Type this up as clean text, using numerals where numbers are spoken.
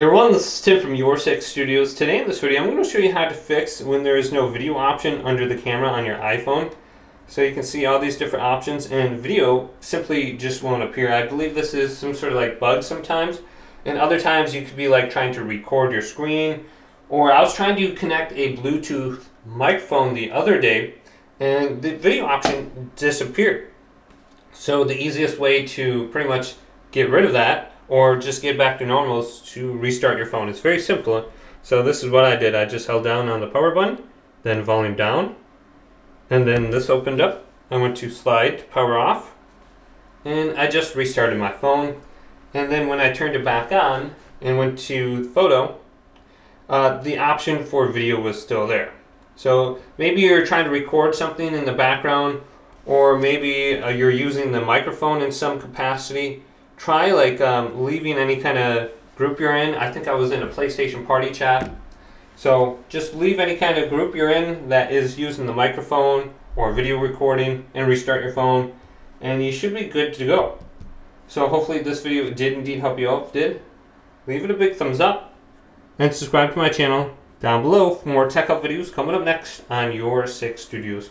Hey everyone, this is Tim from Your Six Studios. Today in this video, I'm going to show you how to fix when there is no video option under the camera on your iPhone. So you can see all these different options and video simply just won't appear. I believe this is some sort of like bug sometimes. And other times you could be like trying to record your screen. Or I was trying to connect a Bluetooth microphone the other day and the video option disappeared. So the easiest way to pretty much get rid of that or just get back to normal is to restart your phone. It's very simple. So this is what I did. I just held down on the power button, then volume down, and then this opened up. I went to slide to power off, and I just restarted my phone. And then when I turned it back on and went to photo, the option for video was still there. So maybe you're trying to record something in the background, or maybe you're using the microphone in some capacity. Try leaving any kind of group you're in. I think I was in a PlayStation party chat. So just leave any kind of group you're in that is using the microphone or video recording and restart your phone, and you should be good to go. So hopefully this video did indeed help you out. If it did, leave it a big thumbs up and subscribe to my channel down below for more tech help videos coming up next on Your Six Studios.